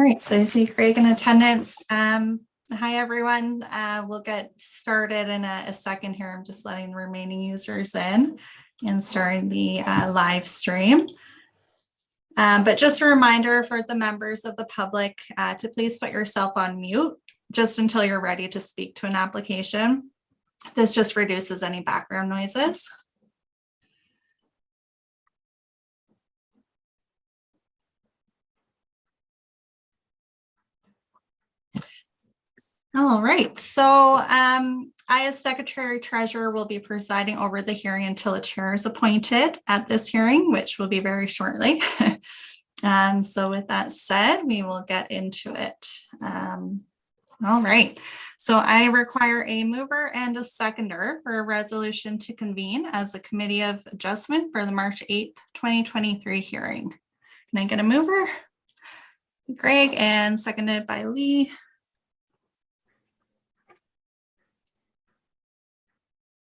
right, so I see Greg in attendance. Hi, everyone. We'll get started in a second here. I'm just letting the remaining users in and starting the live stream. But just a reminder for the members of the public to please put yourself on mute just until you're ready to speak to an application. This just reduces any background noises. All right, so I, as Secretary Treasurer, will be presiding over the hearing until a chair is appointed at this hearing, which will be very shortly. So with that said, we will get into it. All right, so I require a mover and a seconder for a resolution to convene as a committee of adjustment for the March 8th, 2023 hearing. Can I get a mover? Greg, and seconded by Lee.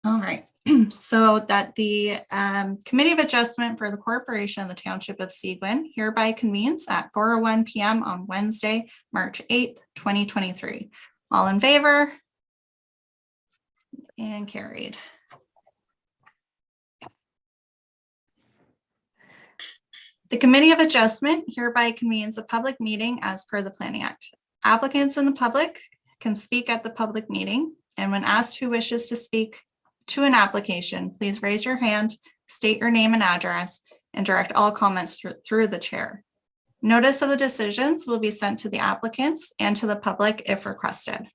All right, so that the Committee of Adjustment for the Corporation of the Township of Seguin hereby convenes at 4:01 p.m. on Wednesday, March 8th, 2023. All in favor? And carried. The Committee of Adjustment hereby convenes a public meeting as per the Planning Act. Applicants and the public can speak at the public meeting, and when asked who wishes to speak to an application, please raise your hand, state your name and address, and direct all comments through the chair. Notice of the decisions will be sent to the applicants and to the public if requested.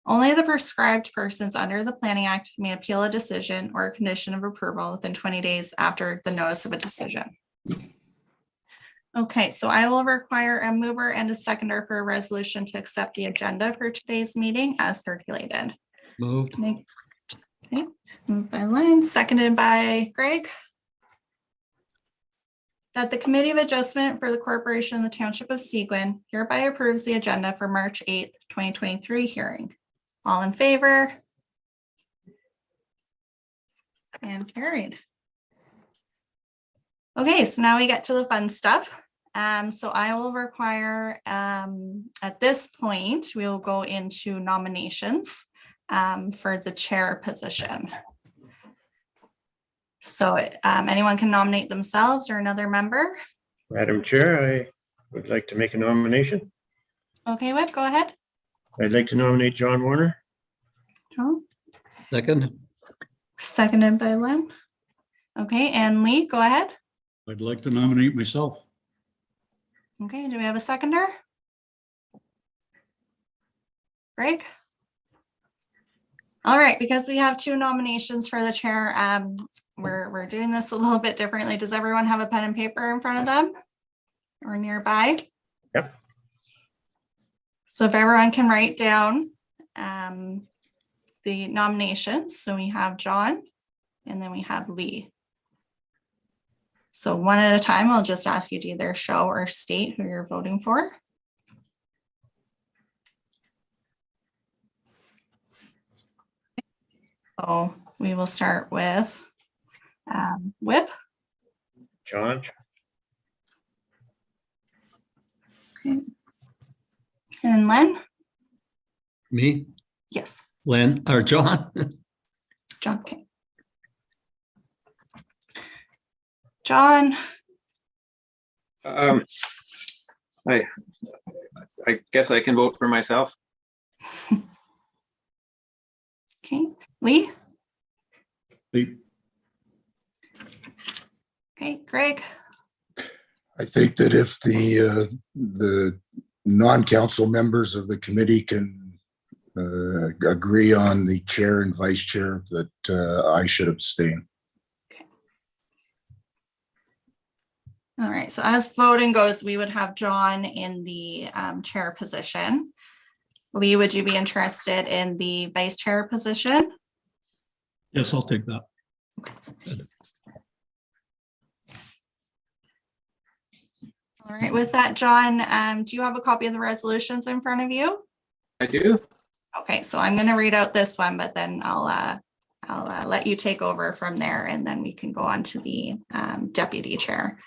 Only the prescribed persons under the Planning Act may appeal a decision or a condition of approval within 20 days after the notice of a decision. Okay, so I will require a mover and a seconder for a resolution to accept the agenda for today's meeting as circulated. Moved. Okay, moved by Lynn, seconded by Greg. That the Committee of Adjustment for the Corporation of the Township of Seguin hereby approves the agenda for March 8th, 2023 hearing. All in favor? And carried. Okay, so now we get to the fun stuff. So I will require, at this point, we will go into nominations for the chair position. So anyone can nominate themselves or another member. Madam Chair, I would like to make a nomination. Okay, Whit, go ahead. I'd like to nominate John Warner. John. Second. Seconded by Lynn. Okay, and Lee, go ahead. I'd like to nominate myself. Okay, do we have a seconder? Greg? All right, because we have two nominations for the chair, we're doing this a little bit differently. Does everyone have a pen and paper in front of them or nearby? Yep. So if everyone can write down the nominations. So we have John and then we have Lee. So one at a time, I'll just ask you to either show or state who you're voting for. So we will start with Whip. John. Okay. And Len? Me, Yes, Lynn, or John. John. Okay. John. I guess I can vote for myself. Okay. Lee? Lee. Okay. Greg? I think that if the non-council members of the committee can agree on the chair and vice chair, that I should abstain. All right. So as voting goes, we would have John in the chair position. Lee, would you be interested in the vice chair position? Yes, I'll take that. All right. With that, John, do you have a copy of the resolutions in front of you? I do. Okay. So I'm going to read out this one, but then I'll let you take over from there, and then we can go on to the deputy chair.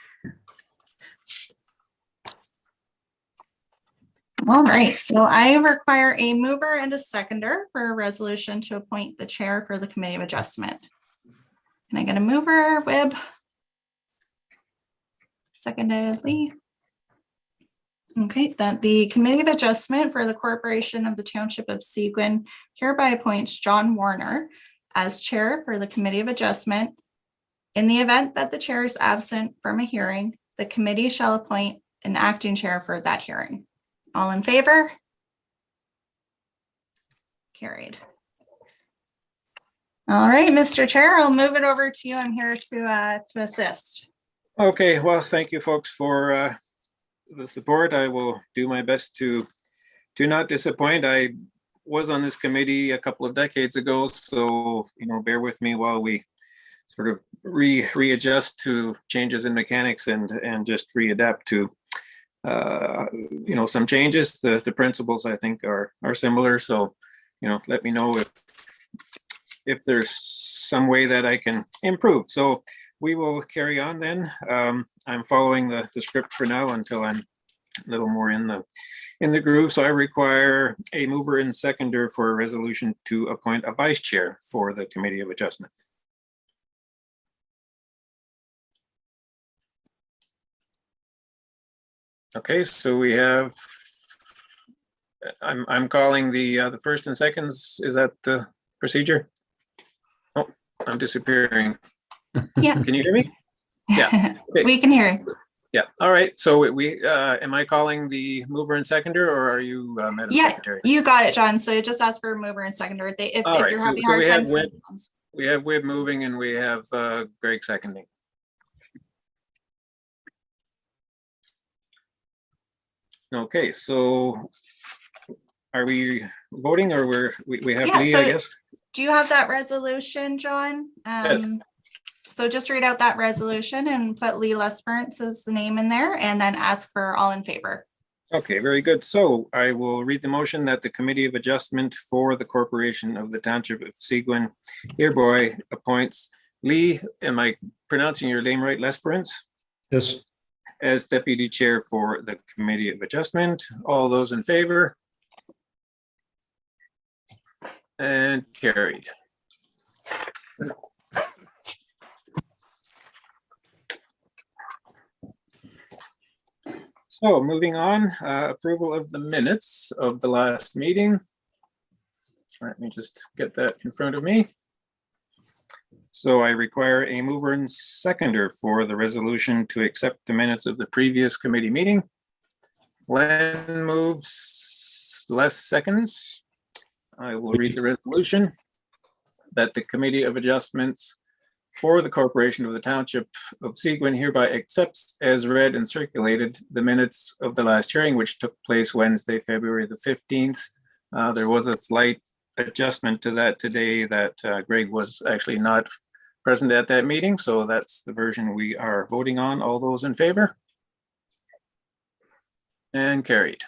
All right, so I require a mover and a seconder for a resolution to appoint the chair for the Committee of Adjustment. Can I get a mover, Webb? Seconded, Lee. Okay, that the Committee of Adjustment for the Corporation of the Township of Seguin hereby appoints John Warner as chair for the Committee of Adjustment. In the event that the chair is absent from a hearing, the committee shall appoint an acting chair for that hearing. All in favor? Carried. All right, Mr. Chair, I'll move it over to you. I'm here to assist. Okay, well, thank you folks for the support. I will do my best to not disappoint. I was on this committee a couple of decades ago, so bear with me while we sort of readjust to changes in mechanics and just readapt to some changes. The principles I think are similar. So let me know if there's some way that I can improve. So we will carry on then. I'm following the script for now until I'm a little more in the groove. So I require a mover and seconder for a resolution to appoint a vice chair for the Committee of Adjustment. Okay, so we have, I'm calling the first and seconds. Is that the procedure? Oh, I'm disappearing. Yeah. Can you hear me? Yeah. Okay. We can hear you. Yeah. All right. So we am I calling the mover and seconder, or are you Madam Yeah, Secretary? you got it, John. So just ask for a mover and seconder. If All right, you're so- having a so hard we time have Webb. seeing ones. We have Webb moving and we have Greg seconding. Okay, so are we voting, or we have Yeah, Lee, so- I guess? Do you have that resolution, John? Yes. So just read out that resolution and put Lee Lesperance's name in there and then ask for all in favor. Okay, very good. So I will read the motion that the Committee of Adjustment for the Corporation of the Township of Seguin hereby appoints Lee, am I pronouncing your name right, Lesperance, Yes, as Deputy Chair for the Committee of Adjustment. All those in favor? And carried. So moving on, approval of the minutes of the last meeting. Let me just get that in front of me. So I require a mover and seconder for the resolution to accept the minutes of the previous committee meeting. Len moves, Les seconds. I will read the resolution that the Committee of Adjustments for the Corporation of the Township of Seguin hereby accepts as read and circulated the minutes of the last hearing, which took place Wednesday, February the 15th. There was a slight adjustment to that today that Greg was actually not present at that meeting. So that's the version we are voting on. All those in favor? And carried.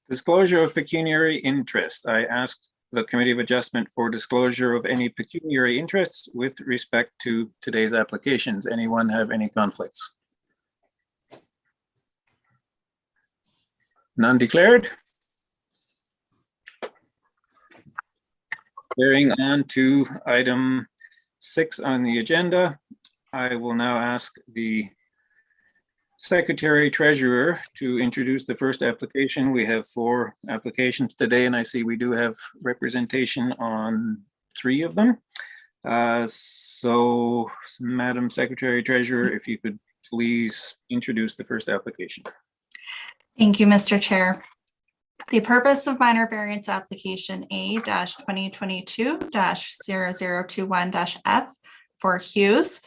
Disclosure of pecuniary interest. I asked the Committee of Adjustment for disclosure of any pecuniary interests with respect to today's applications. Anyone have any conflicts? None declared. Carrying on to item 6 on the agenda, I will now ask the Secretary Treasurer to introduce the first application. We have 4 applications today, and I see we do have representation on 3 of them. So, Madam Secretary Treasurer, if you could please introduce the first application. Thank you, Mr. Chair. The purpose of minor variance application A-2022-0021-F for Hughes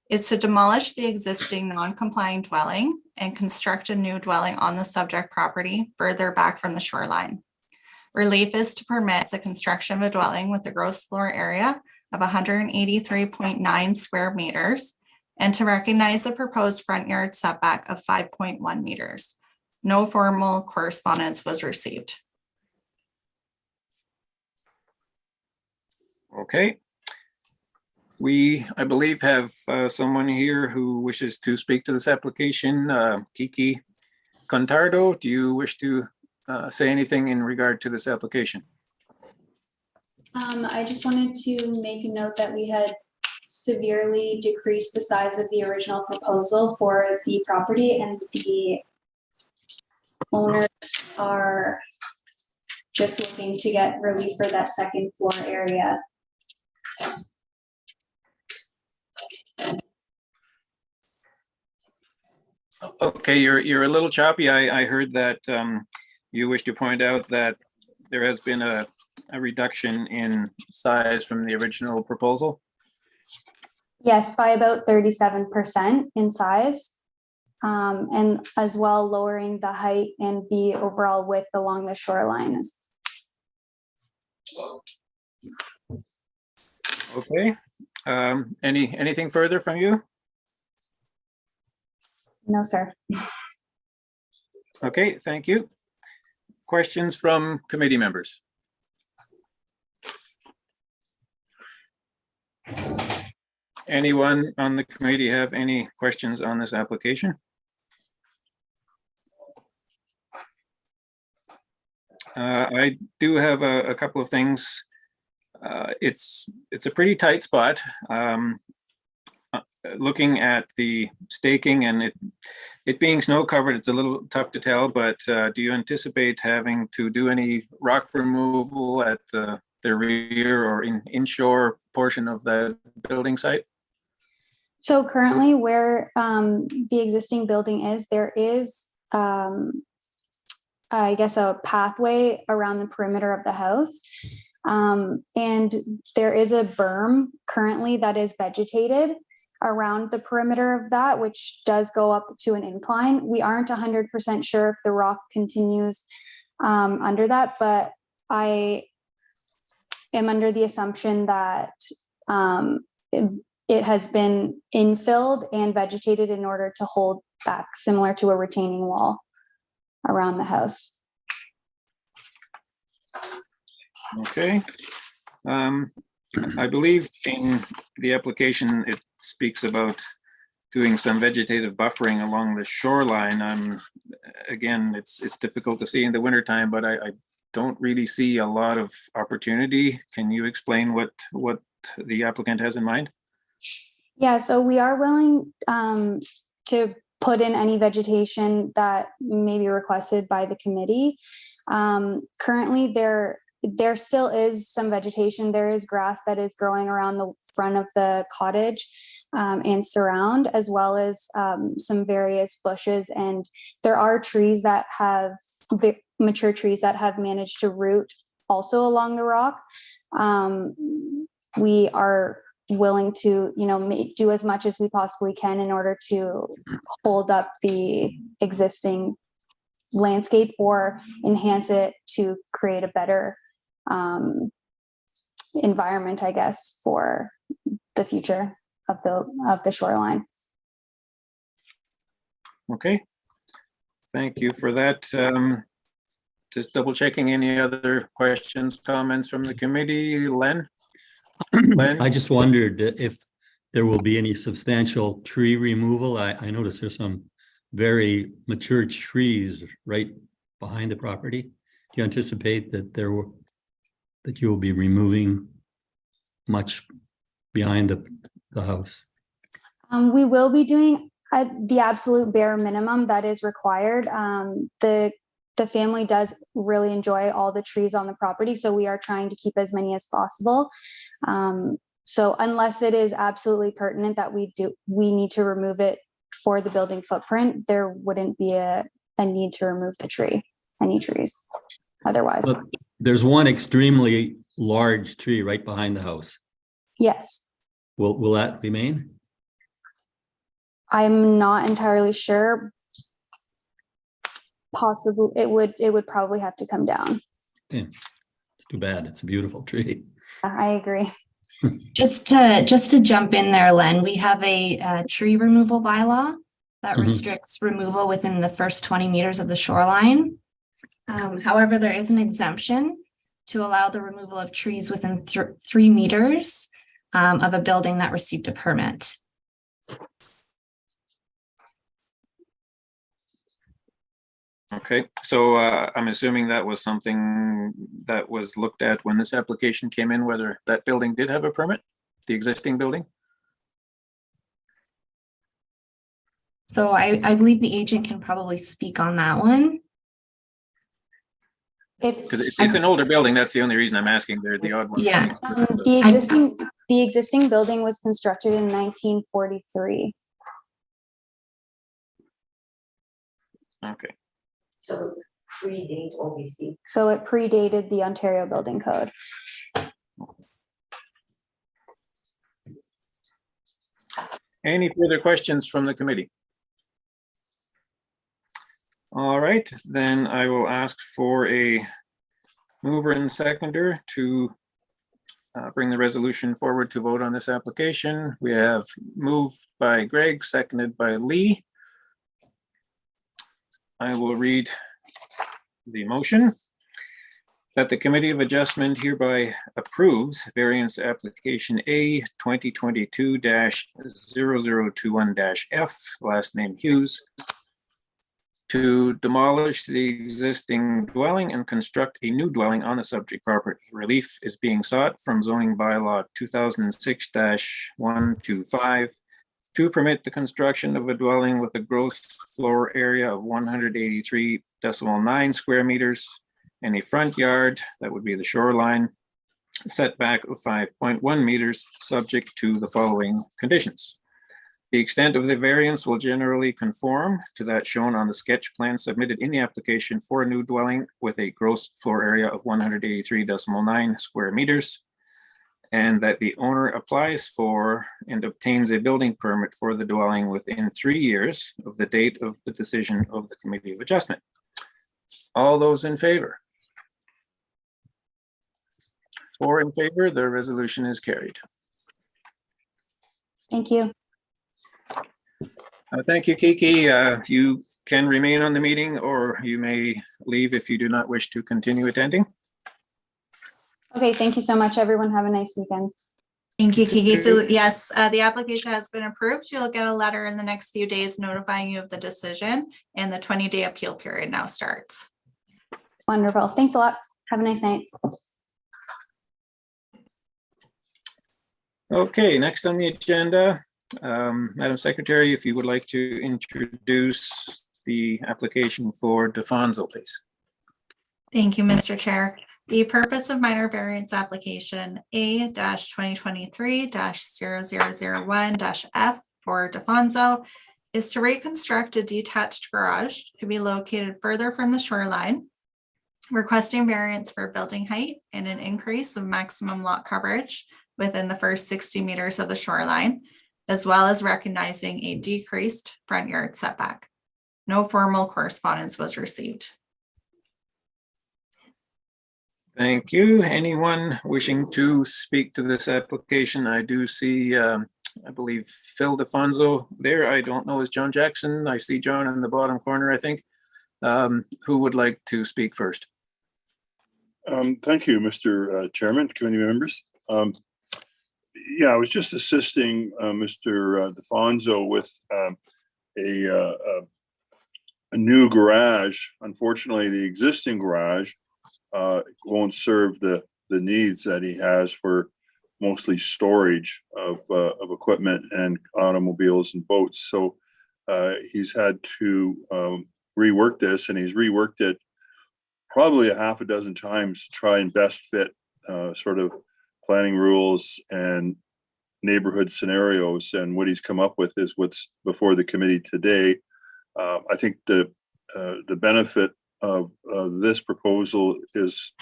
is to demolish the existing non-complying dwelling and construct a new dwelling on the subject property further back from the shoreline. Relief is to permit the construction of a dwelling with a gross floor area of 183.9 square meters and to recognize the proposed front yard setback of 5.1 meters. No formal correspondence was received. Okay. I believe, have someone here who wishes to speak to this application. Kiki Contardo, do you wish to say anything in regard to this application? I just wanted to make a note that we had severely decreased the size of the original proposal for the property, and the owners are just looking to get relief for that second floor area. Okay, you're a little choppy. I heard that you wish to point out that there has been a reduction in size from the original proposal. Yes, by about 37% in size. And as well lowering the height and the overall width along the shoreline. Okay, anything further from you? No, sir. Okay, thank you. Questions from committee members? Anyone on the committee have any questions on this application? I do have a couple of things. It's a pretty tight spot. Looking at the staking and it being snow covered, it's a little tough to tell, but do you anticipate having to do any rock removal at the rear or inshore portion of the building site? So currently where the existing building is, there is, I guess, a pathway around the perimeter of the house. And there is a berm currently that is vegetated around the perimeter of that, which does go up to an incline. We aren't 100% sure if the rock continues under that, but I am under the assumption that it has been infilled and vegetated in order to hold back, similar to a retaining wall around the house. Okay. I believe in the application, it speaks about doing some vegetative buffering along the shoreline. Again, it's difficult to see in the wintertime, but I don't really see a lot of opportunity. Can you explain what the applicant has in mind? Yeah, so we are willing to put in any vegetation that may be requested by the committee. Currently, there still is some vegetation. There is grass that is growing around the front of the cottage and surround, as well as some various bushes. And there are trees that have mature trees that have managed to root also along the rock. We are willing to, do as much as we possibly can in order to hold up the existing landscape or enhance it to create a better environment, I guess, for the future of the shoreline. Okay, thank you for that. Just double checking, any other questions, comments from the committee? Len? I just wondered if there will be any substantial tree removal. I noticed there's some very mature trees right behind the property. Do you anticipate that you will be removing much behind the house? We will be doing the absolute bare minimum that is required. The family does really enjoy all the trees on the property, so we are trying to keep as many as possible. So unless it is absolutely pertinent that we need to remove it for the building footprint, there wouldn't be a need to remove any trees otherwise. But there's one extremely large tree right behind the house. Yes. Will that remain? I'm not entirely sure. Possibly, it would probably have to come down. Yeah. It's too bad. It's a beautiful tree. I agree. Just to jump in there, Len, we have a tree removal bylaw that restricts removal within the first 20 meters of the shoreline. However, there is an exemption to allow the removal of trees within 3 meters of a building that received a permit. Okay, so I'm assuming that was something that was looked at when this application came in, whether that building did have a permit, the existing building? So I believe the agent can probably speak on that one. If Because it's an older building, that's the only reason I'm asking. They're the odd ones. Yeah. the existing building was constructed in 1943. Okay, So it predates obviously. So it predated the Ontario Building Code. any further questions from the committee? All right, then I will ask for a mover and seconder to bring the resolution forward to vote on this application. We have moved by Greg, seconded by Lee. I will read the motion. That the Committee of Adjustment hereby approves variance application A 2022-0021-F, last name Hughes, to demolish the existing dwelling and construct a new dwelling on the subject property. Relief is being sought from zoning bylaw 2006-125 to permit the construction of a dwelling with a gross floor area of 183.9 square meters and a front yard, that would be the shoreline, setback of 5.1 meters, subject to the following conditions. The extent of the variance will generally conform to that shown on the sketch plan submitted in the application for a new dwelling with a gross floor area of 183.9 square meters, and that the owner applies for and obtains a building permit for the dwelling within 3 years of the date of the decision of the Committee of Adjustment. All those in favor? 4 in favor, the resolution is carried. Thank you. Thank you, Kiki. You can remain on the meeting, or you may leave if you do not wish to continue attending. Okay, thank you so much, everyone. Have a nice weekend. Thank you, Kiki. So yes, the application has been approved. You'll get a letter in the next few days notifying you of the decision, and the 20-day appeal period now starts. Wonderful. Thanks a lot. Have a nice night. Okay, next on the agenda, Madam Secretary, if you would like to introduce the application for Defonso, please. Thank you, Mr. Chair. The purpose of minor variance application A-2023-0001-F for Defonso is to reconstruct a detached garage to be located further from the shoreline, requesting variance for building height and an increase of maximum lot coverage within the first 60 meters of the shoreline, as well as recognizing a decreased front yard setback. No formal correspondence was received. Thank you. Anyone wishing to speak to this application? I do see, I believe Phil Defonso there. I don't know, is John Jackson? I see John in the bottom corner, I think. Who would like to speak first? Thank you, Mr. Chairman, committee members. Yeah, I was just assisting Mr. Defonso with a new garage. Unfortunately, the existing garage won't serve the needs that he has for mostly storage of equipment and automobiles and boats. So he's had to rework this, and he's reworked it probably a half a dozen times to try and best fit sort of planning rules and neighborhood scenarios. And what he's come up with is what's before the committee today. I think the benefit of this proposal is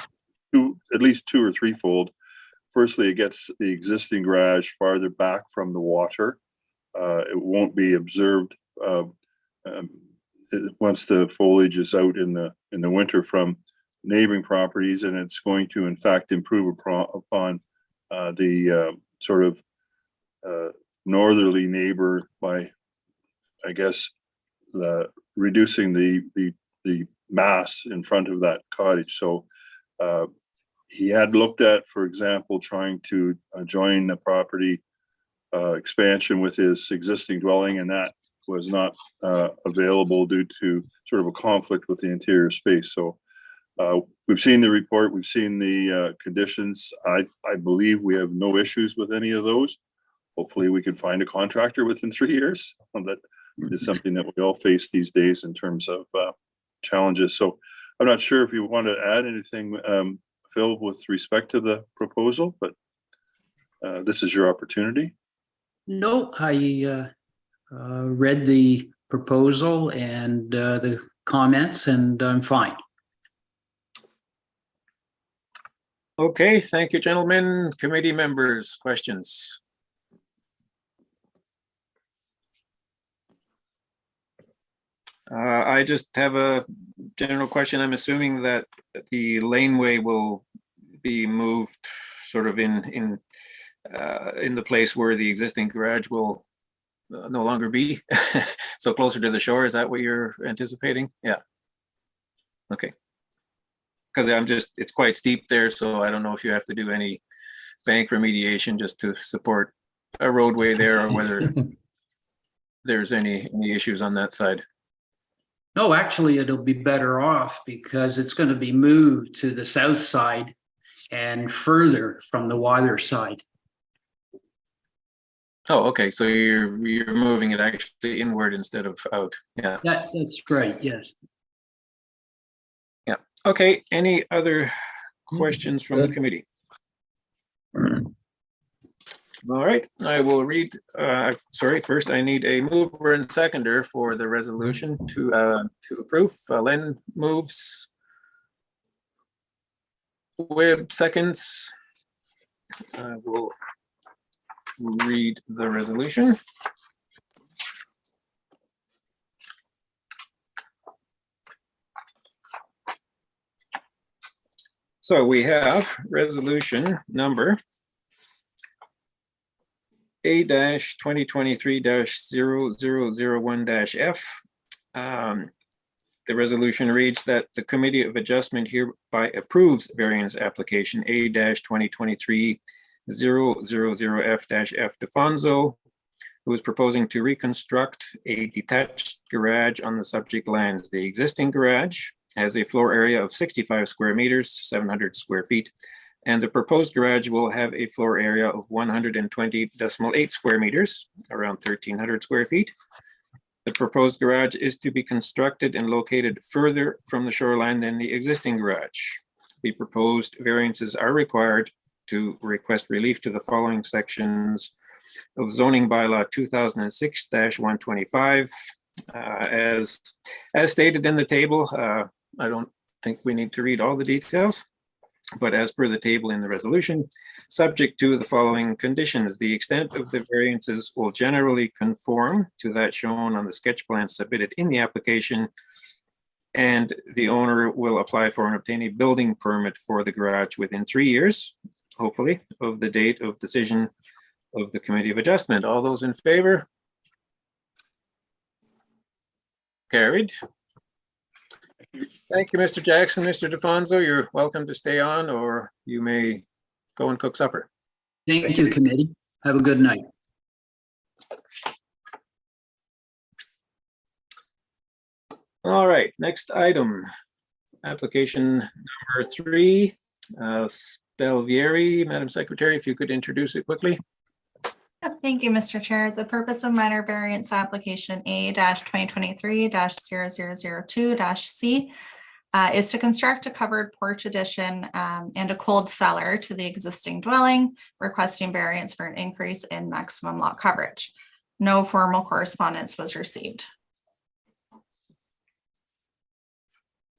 at least two or threefold. Firstly, it gets the existing garage farther back from the water. It won't be observed once the foliage is out in the winter from neighboring properties, and it's going to in fact improve upon the sort of northerly neighbor by, I guess, reducing the mass in front of that cottage. So he had looked at, for example, trying to join the property expansion with his existing dwelling, and that was not available due to sort of a conflict with the interior space. So we've seen the report, we've seen the conditions. I believe we have no issues with any of those. Hopefully we can find a contractor within 3 years. That is something that we all face these days in terms of challenges. So I'm not sure if you want to add anything, Phil, with respect to the proposal, but this is your opportunity. No, I read the proposal and the comments, and I'm fine. Okay, thank you, gentlemen. Committee members, questions? I just have a general question. I'm assuming that the laneway will be moved sort of in the place where the existing garage will no longer be. So closer to the shore, is that what you're anticipating? Yeah. Okay. Because it's quite steep there, so I don't know if you have to do any bank remediation just to support a roadway there, or whether there's any issues on that side. No, actually, it'll be better off because it's going to be moved to the south side and further from the water side. Oh, okay. So you're moving it actually inward instead of out. Yeah. That's right, yes. Yeah. Okay. Any other questions from the committee? All right, I will read, sorry, first I need a mover and seconder for the resolution to approve. Len moves. Webb seconds. I will read the resolution. So we have resolution number A-2023-0001-F. The resolution reads that the Committee of Adjustment hereby approves variance application A-2023-000F-F DeFonso, who is proposing to reconstruct a detached garage on the subject lands. The existing garage has a floor area of 65 square meters, 700 square feet, and the proposed garage will have a floor area of 120.8 square meters, around 1,300 square feet. The proposed garage is to be constructed and located further from the shoreline than the existing garage. The proposed variances are required to request relief to the following sections of zoning bylaw 2006-125. As stated in the table, I don't think we need to read all the details, but as per the table in the resolution, subject to the following conditions, the extent of the variances will generally conform to that shown on the sketch plan submitted in the application, and the owner will apply for and obtain a building permit for the garage within 3 years, hopefully, of the date of decision of the Committee of Adjustment. All those in favor? Carried. Thank you, Mr. Jackson. Mr. DeFonso, you're welcome to stay on, or you may go and cook supper. Thank you, committee. Have a good night. All right, next item, application number 3, Spelvieri. Madam Secretary, if you could introduce it quickly. Thank you, Mr. Chair. The purpose of minor variance application A-2023-0002-C is to construct a covered porch addition and a cold cellar to the existing dwelling, requesting variance for an increase in maximum lot coverage. No formal correspondence was received.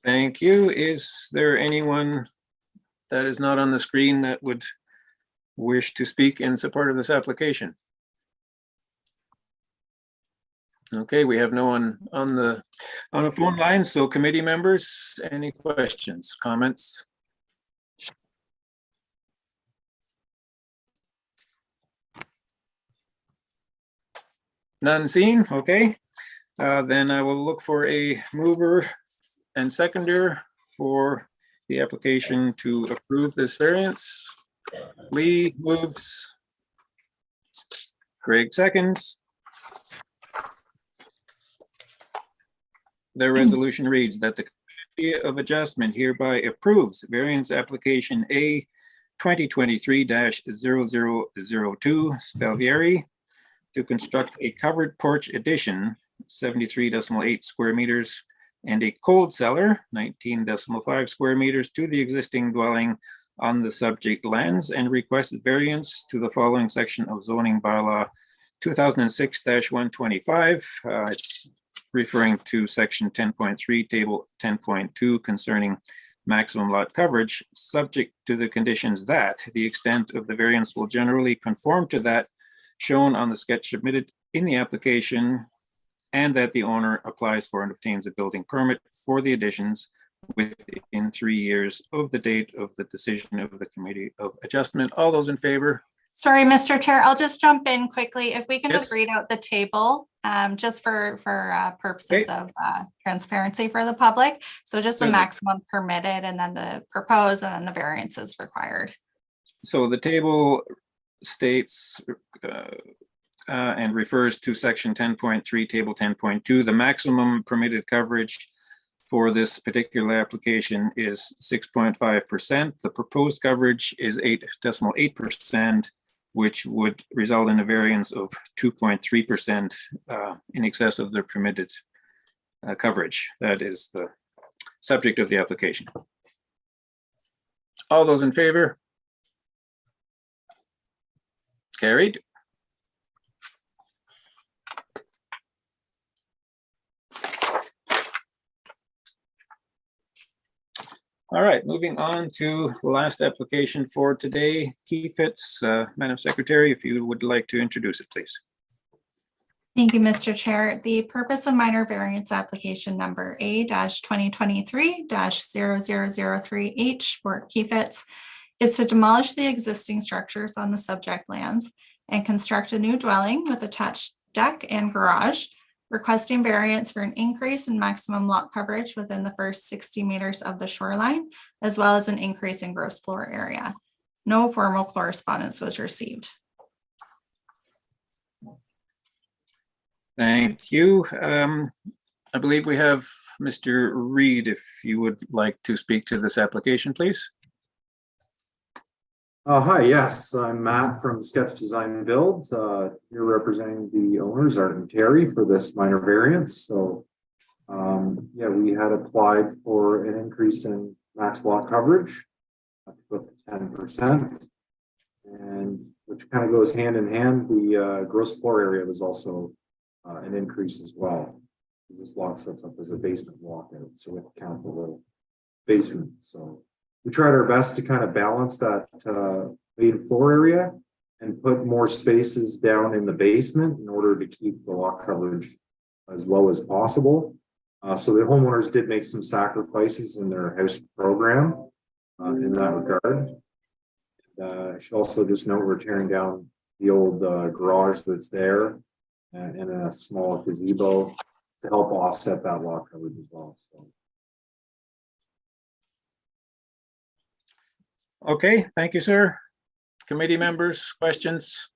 Thank you. Is there anyone that is not on the screen that would wish to speak in support of this application? Okay, we have no one on a phone line, so committee members, any questions, comments? None seen, okay. Then I will look for a mover and seconder for the application to approve this variance. Lee moves. Greg seconds. The resolution reads that the Committee of Adjustment hereby approves variance application A 2023-0002 Spalvieri to construct a covered porch addition, 73.8 square meters, and a cold cellar, 19.5 square meters, to the existing dwelling on the subject lands, and requests variance to the following section of zoning bylaw 2006-125. It's referring to section 10.3, table 10.2, concerning maximum lot coverage, subject to the conditions that the extent of the variance will generally conform to that shown on the sketch submitted in the application, and that the owner applies for and obtains a building permit for the additions within 3 years of the date of the decision of the Committee of Adjustment. All those in favor? Sorry, Mr. Chair, I'll just jump in quickly. If we can just Yes. read out the table, just for purposes of transparency for the public. So just the Certainly. maximum permitted, and then the proposed, and then the variances required. So the table states and refers to section 10.3, table 10.2. The maximum permitted coverage for this particular application is 6.5%. The proposed coverage is 8.8%, which would result in a variance of 2.3% in excess of the permitted coverage. That is the subject of the application. All those in favor? Carried. All right, moving on to the last application for today, Key Fits. Madam Secretary, if you would like to introduce it, please. Thank you, Mr. Chair. The purpose of minor variance application number A-2023-0003H for Keyfits is to demolish the existing structures on the subject lands and construct a new dwelling with attached deck and garage, requesting variance for an increase in maximum lot coverage within the first 60 meters of the shoreline, as well as an increase in gross floor area. No formal correspondence was received. Thank you. I believe we have Mr. Reed, if you would like to speak to this application, please. Hi, yes, I'm Matt from Sketch Design and Build. Here representing the owners, Art and Terry, for this minor variance. So, yeah, we had applied for an increase in max lot coverage up to 10%, and which kind of goes hand in hand. The gross floor area was also an increase as well. This lot sets up as a basement walkout, so we have to count the little basement. So we tried our best to kind of balance that main floor area and put more spaces down in the basement in order to keep the lot coverage as low as possible. So the homeowners did make some sacrifices in their house program in that regard. I should also just note we're tearing down the old garage that's there and a small gazebo to help offset that lot coverage as well. So. Okay, thank you, sir. Committee members, questions?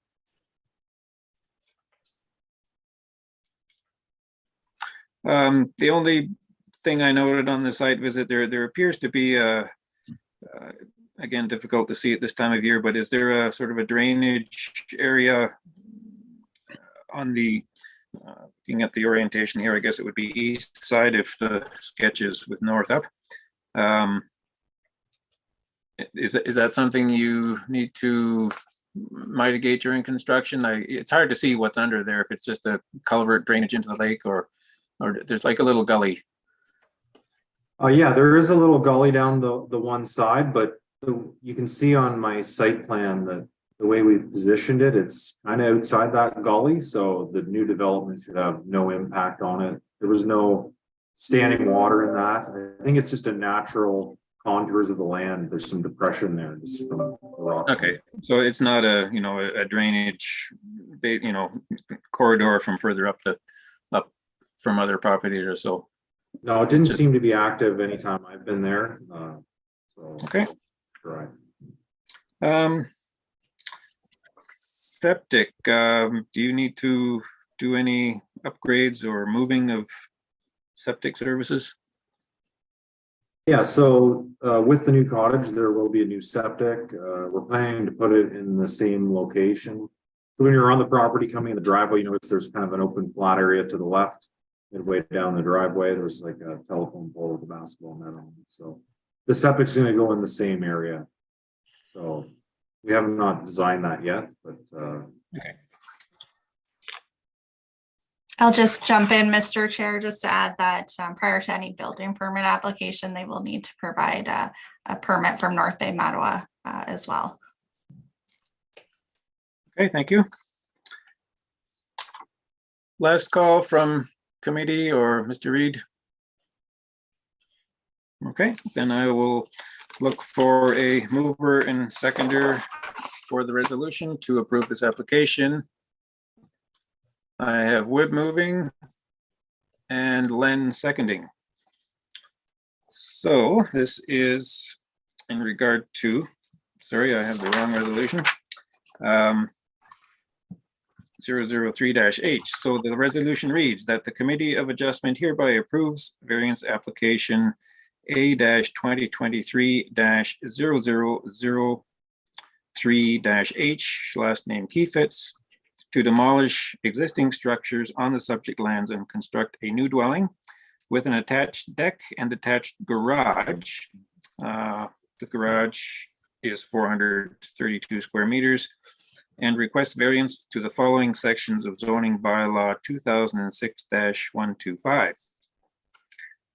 The only thing I noted on the site visit, there appears to be again, difficult to see at this time of year, but is there a sort of a drainage area on the, looking at the orientation here, I guess it would be east side if the sketch is with north up. Is that something you need to mitigate during construction? It's hard to see what's under there, if it's just a culvert drainage into the lake or there's like a little gully. Yeah, there is a little gully down the one side, but you can see on my site plan that the way we positioned it, it's kind of outside that gully. So the new development should have no impact on it. There was no standing water in that. I think it's just a natural contours of the land. There's some depression there just from the rock. Okay, so it's not a, a drainage, corridor from further up from other properties or so. No, it didn't seem to be active anytime I've been there. Okay. Right. Septic, do you need to do any upgrades or moving of septic services? Yeah, so with the new cottage, there will be a new septic. We're planning to put it in the same location. When you're on the property coming in the driveway, you notice there's kind of an open flat area to the left. Midway down the driveway, there's like a telephone pole with a basketball net on it. So the septic's gonna go in the same area. So we have not designed that yet, but Okay. I'll just jump in, Mr. Chair, just to add that prior to any building permit application, they will need to provide a permit from North Bay Mattawa as well. Okay, thank you. Last call from committee or Mr. Reed. Okay, then I will look for a mover and seconder for the resolution to approve this application. I have Wood moving and Len seconding. So this is in regard to, sorry, I have the wrong resolution. 003-H. So the resolution reads that the Committee of Adjustment hereby approves variance application A-2023-0003-H, last name Keyfits, to demolish existing structures on the subject lands and construct a new dwelling with an attached deck and attached garage. The garage is 432 square meters and requests variance to the following sections of zoning bylaw 2006-125.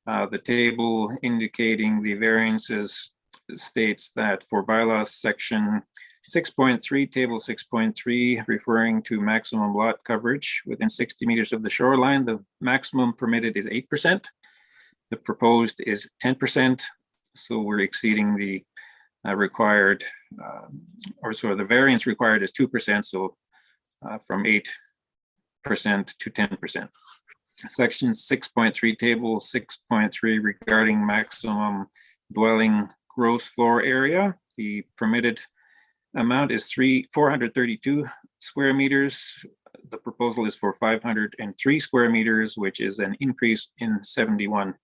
The table indicating the variances states that for bylaw section 6.3, table 6.3, referring to maximum lot coverage within 60 meters of the shoreline, the maximum permitted is 8%. The proposed is 10%. So we're exceeding the required, the variance required is 2%. So from 8% to 10%. Section 6.3, table 6.3, regarding maximum dwelling gross floor area, the permitted amount is 432 square meters. The proposal is for 503 square meters, which is an increase in 71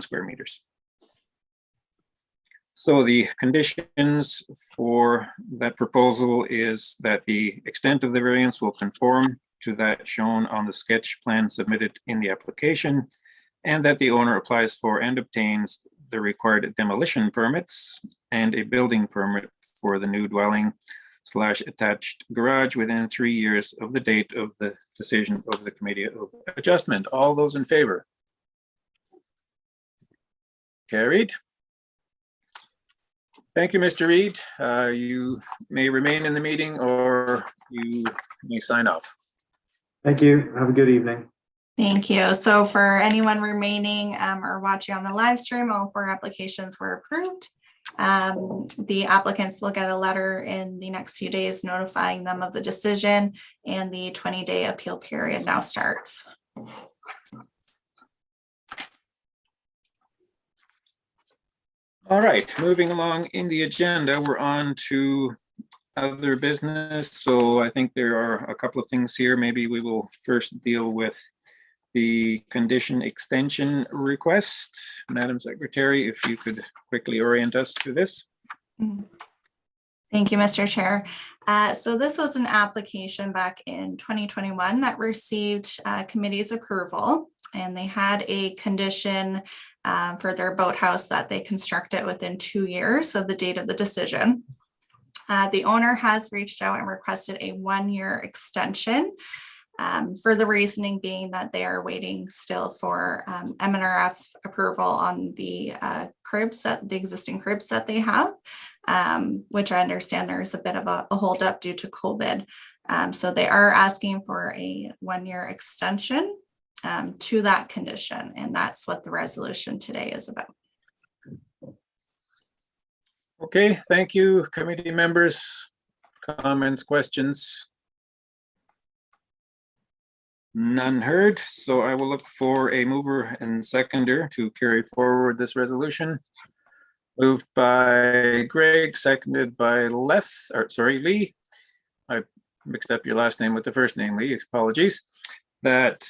square meters. So the conditions for that proposal is that the extent of the variance will conform to that shown on the sketch plan submitted in the application, and that the owner applies for and obtains the required demolition permits and a building permit for the new dwelling / attached garage within 3 years of the date of the decision of the Committee of Adjustment. All those in favor? Carried. Thank you, Mr. Reed. You may remain in the meeting or you may sign off. thank you. Have a good evening. Thank you. So for anyone remaining or watching on the live stream, all 4 applications were approved. The applicants will get a letter in the next few days notifying them of the decision, and the 20-day appeal period now starts. All right, moving along in the agenda, we're on to other business. So I think there are a couple of things here. Maybe we will first deal with the condition extension request. Madam Secretary, if you could quickly orient us to this. Thank you, Mr. Chair. So this was an application back in 2021 that received committee's approval, and they had a condition for their boathouse that they construct it within 2 years of the date of the decision. The owner has reached out and requested a 1-year extension, for the reasoning being that they are waiting still for MNRF approval on the cribs, the existing cribs that they have, which I understand there's a bit of a holdup due to COVID. So they are asking for a 1-year extension to that condition, and that's what the resolution today is about. Okay, thank you, committee members. Comments, questions? None heard, so I will look for a mover and seconder to carry forward this resolution. Moved by Greg, seconded by Lee. I mixed up your last name with the first name, Lee, apologies. That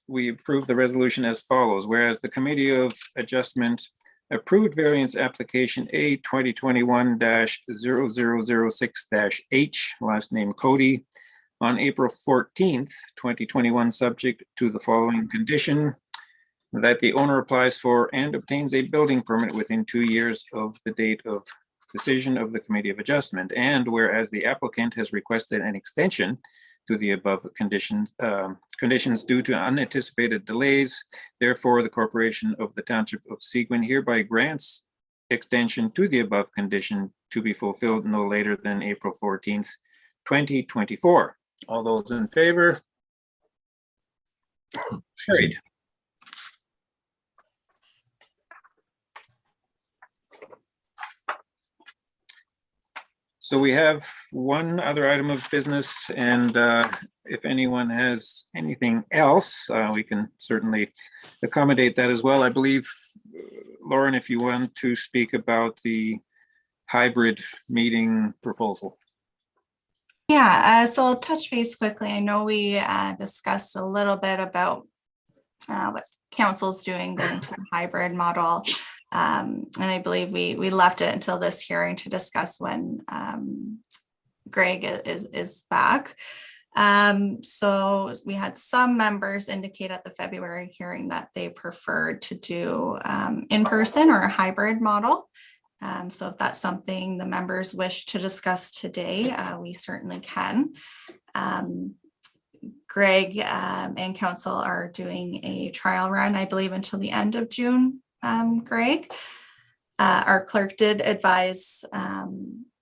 we approve the resolution as follows, whereas the Committee of Adjustment approved variance application A 2021-0006-H, last name Cody, on April 14th, 2021, subject to the following condition: that the owner applies for and obtains a building permit within 2 years of the date of decision of the Committee of Adjustment. And whereas the applicant has requested an extension to the above conditions due to unanticipated delays, therefore the Corporation of the Township of Seguin hereby grants extension to the above condition to be fulfilled no later than April 14th, 2024. All those in favor? Carried. So we have one other item of business, and if anyone has anything else, we can certainly accommodate that as well. I believe, Lauren, if you want to speak about the hybrid meeting proposal. Yeah, so I'll touch base quickly. I know we discussed a little bit about what council's doing going to the hybrid model. And I believe we left it until this hearing to discuss when Greg is back. So we had some members indicate at the February hearing that they preferred to do in person or a hybrid model. So if that's something the members wish to discuss today, we certainly can. Greg and council are doing a trial run, I believe, until the end of June. Greg, our clerk did advise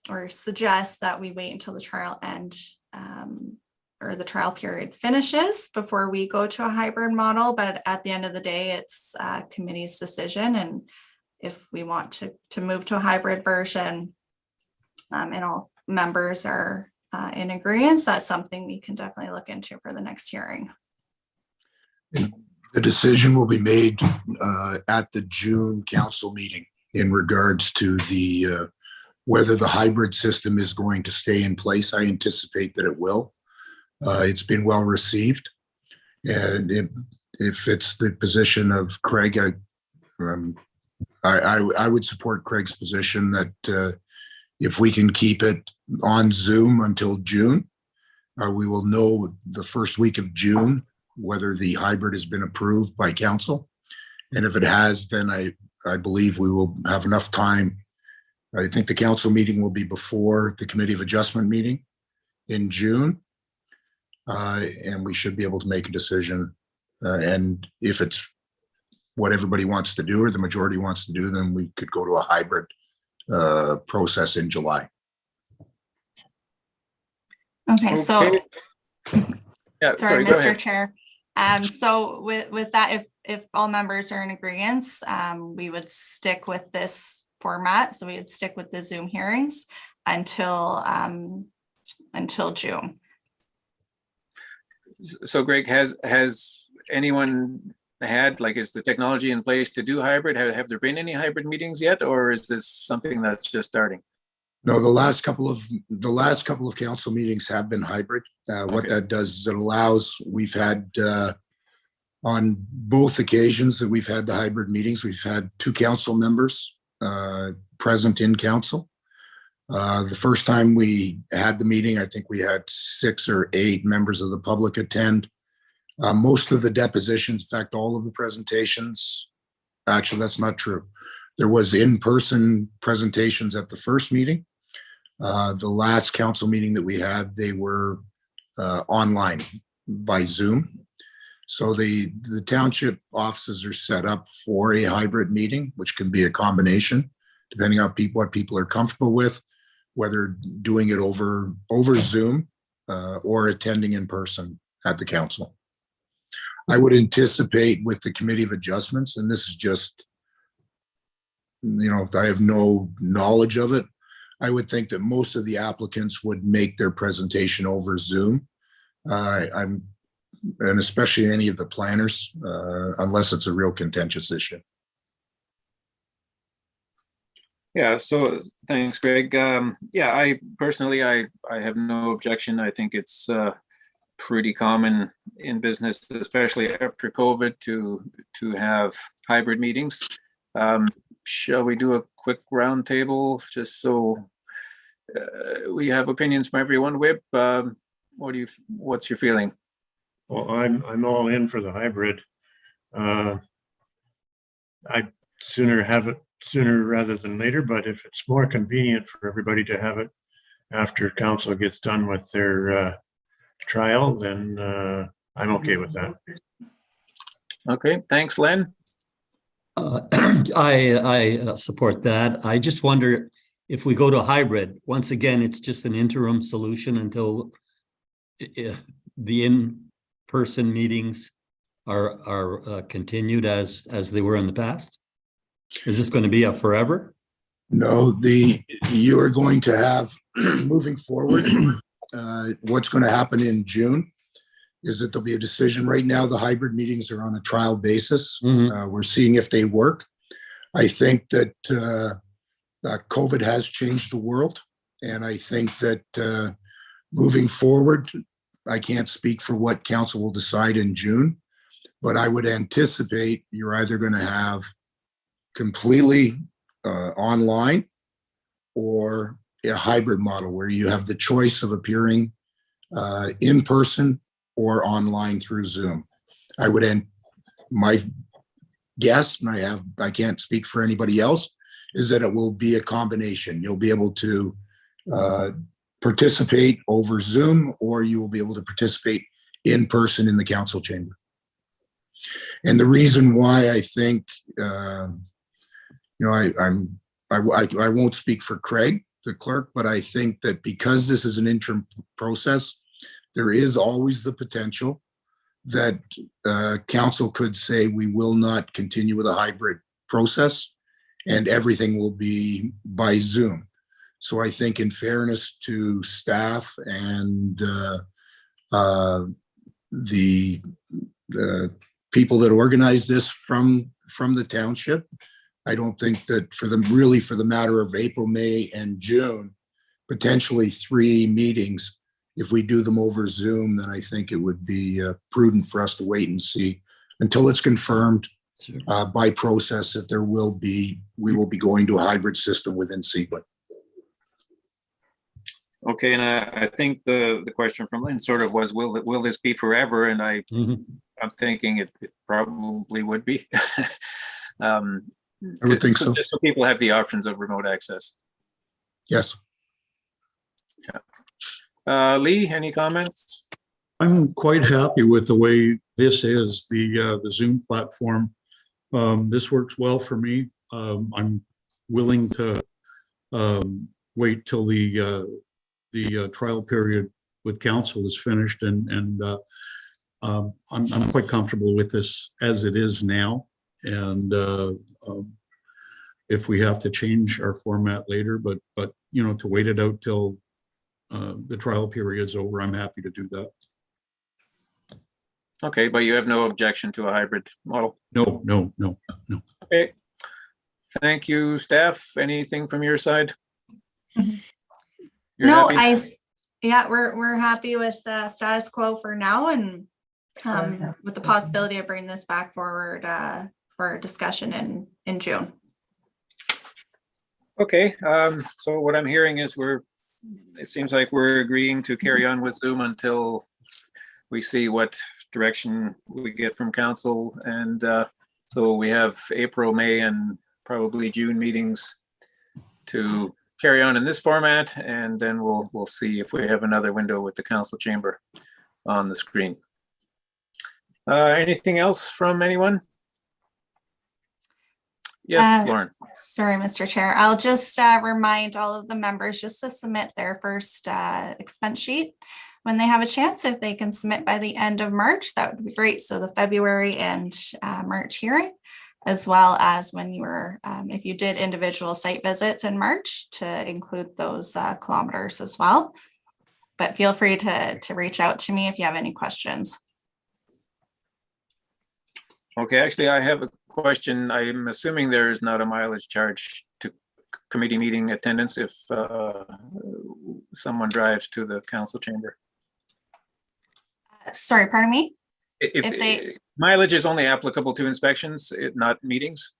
or suggest that we wait until the trial end or the trial period finishes before we go to a hybrid model. But at the end of the day, it's committee's decision. And if we want to move to a hybrid version and all members are in agreement, that's something we can definitely look into for the next hearing. The decision will be made at the June council meeting in regards to the whether the hybrid system is going to stay in place. I anticipate that it will. It's been well received. And if it's the position of Craig, I would support Craig's position that if we can keep it on Zoom until June, we will know the first week of June whether the hybrid has been approved by council. And if it has, then I believe we will have enough time. I think the council meeting will be before the Committee of Adjustment meeting in June. And we should be able to make a decision. And if it's what everybody wants to do or the majority wants to do, then we could go to a hybrid process in July. Okay, so yeah, sorry, go Mr. ahead. Chair. So with that, if all members are in agreement, we would stick with this format. So we would stick with the Zoom hearings until June. So Greg, has anyone had, like, is the technology in place to do hybrid? Have there been any hybrid meetings yet, or is this something that's just starting? No, the last couple of council meetings have been hybrid. What that does is it allows, we've had on both occasions that we've had the hybrid meetings, we've had 2 council members present in council. The first time we had the meeting, I think we had 6 or 8 members of the public attend. Most of the depositions, in fact, all of the presentations, actually, that's not true. There was in-person presentations at the first meeting. The last council meeting that we had, they were online by Zoom. So the township offices are set up for a hybrid meeting, which can be a combination, depending on what people are comfortable with, whether doing it over Zoom or attending in person at the council. I would anticipate with the Committee of Adjustments, and this is just, I have no knowledge of it. I would think that most of the applicants would make their presentation over Zoom. And especially any of the planners, unless it's a real contentious issue. Yeah, so thanks, Greg. Yeah, I personally, I have no objection. I think it's pretty common in business, especially after COVID, to have hybrid meetings. Shall we do a quick roundtable just so we have opinions from everyone? Whip, what's your feeling? Well, I'm all in for the hybrid. I'd sooner have it sooner rather than later, but if it's more convenient for everybody to have it after council gets done with their trial, then I'm okay with that. Okay, thanks, Len. I support that. I just wonder if we go to hybrid, once again, it's just an interim solution until the in-person meetings are continued as they were in the past. Is this going to be a forever? No, you are going to have, moving forward, what's going to happen in June is that there'll be a decision. Right now, the hybrid meetings are on a trial basis. We're seeing if they work. I think that COVID has changed the world. And I think that moving forward, I can't speak for what council will decide in June, but I would anticipate you're either going to have completely online or a hybrid model where you have the choice of appearing in person or online through Zoom. I would end my guess, and I can't speak for anybody else, is that it will be a combination. You'll be able to participate over Zoom, or you will be able to participate in person in the council chamber. And the reason why I think, I won't speak for Craig, the clerk, but I think that because this is an interim process, there is always the potential that council could say we will not continue with a hybrid process and everything will be by Zoom. So I think in fairness to staff and the people that organize this from the township, I don't think that for the matter of April, May, and June, potentially 3 meetings, if we do them over Zoom, then I think it would be prudent for us to wait and see until it's confirmed by process that we will be going to a hybrid system within Sequent. Okay, and I think the question from Lynn sort of was, will this be forever? And I'm thinking it probably would be. I would think so. Just so people have the options of remote access. Yes. Yeah. Lee, any comments? I'm quite happy with the way this is, the Zoom platform. This works well for me. I'm willing to wait till the trial period with council is finished, and I'm quite comfortable with this as it is now. And if we have to change our format later, but to wait it out till the trial period is over, I'm happy to do that. Okay, but you have no objection to a hybrid model? No. Okay. Thank you, staff. Anything from your side? You're No, happy? we're happy with status quo for now, and with the possibility of bringing this back forward for discussion in June. Okay, so what I'm hearing is it seems like we're agreeing to carry on with Zoom until we see what direction we get from council. And so we have April, May, and probably June meetings to carry on in this format, and then we'll see if we have another window with the council chamber on the screen. Anything else from anyone? Yes, Lauren. Sorry, Mr. Chair. I'll just remind all of the members just to submit their first expense sheet when they have a chance. If they can submit by the end of March, that would be great. So the February and March hearing, as well as when you were, if you did individual site visits in March, to include those kilometers as well. But feel free to reach out to me if you have any questions. Okay, actually, I have a question. I'm assuming there is not a mileage charge to committee meeting attendance if someone drives to the council chamber. Sorry, pardon me? If they- mileage is only applicable to inspections, not meetings.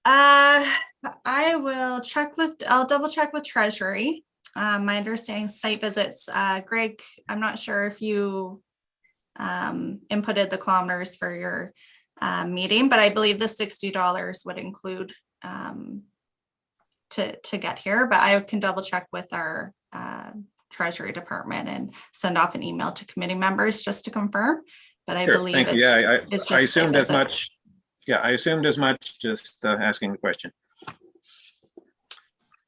I will check with, I'll double check with Treasury. My understanding is site visits, Greg, I'm not sure if you inputted the kilometers for your meeting, but I believe the $60 would include to get here, but I can double check with our Treasury department and send off an email to committee members just to confirm. But I Sure, believe thank you. it's, Yeah, it's just I site assumed as visits. much. Yeah, I assumed as much, just asking the question.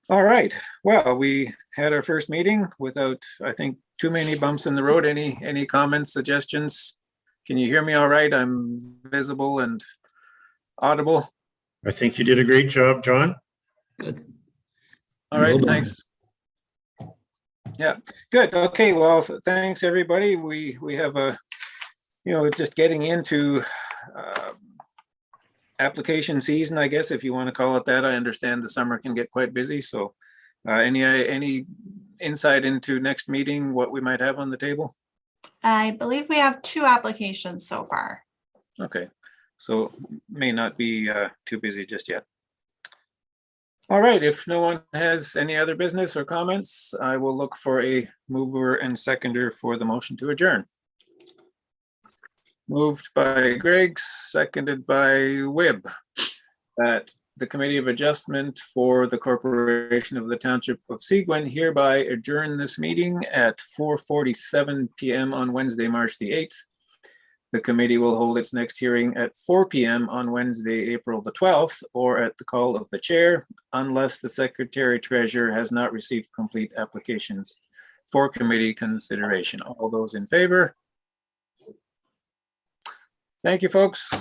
All right, well, we had our first meeting without, I think, too many bumps in the road. Any comments, suggestions? Can you hear me all right? I'm visible and audible. I think you did a great job, John. Good. All right, Well done. thanks. Yeah, good. Okay, well, thanks, everybody. We have a, just getting into application season, I guess, if you want to call it that. I understand the summer can get quite busy, so any insight into next meeting, what we might have on the table? I believe we have 2 applications so far. Okay, so may not be too busy just yet. All right, if no one has any other business or comments, I will look for a mover and seconder for the motion to adjourn. Moved by Greg, seconded by Webb, that the Committee of Adjustment for the Corporation of the Township of Seguin hereby adjourn this meeting at 4:47 PM on Wednesday, March the 8th. The committee will hold its next hearing at 4 PM on Wednesday, April the 12th, or at the call of the chair, unless the Secretary Treasurer has not received complete applications for committee consideration. All those in favor? Thank you, folks.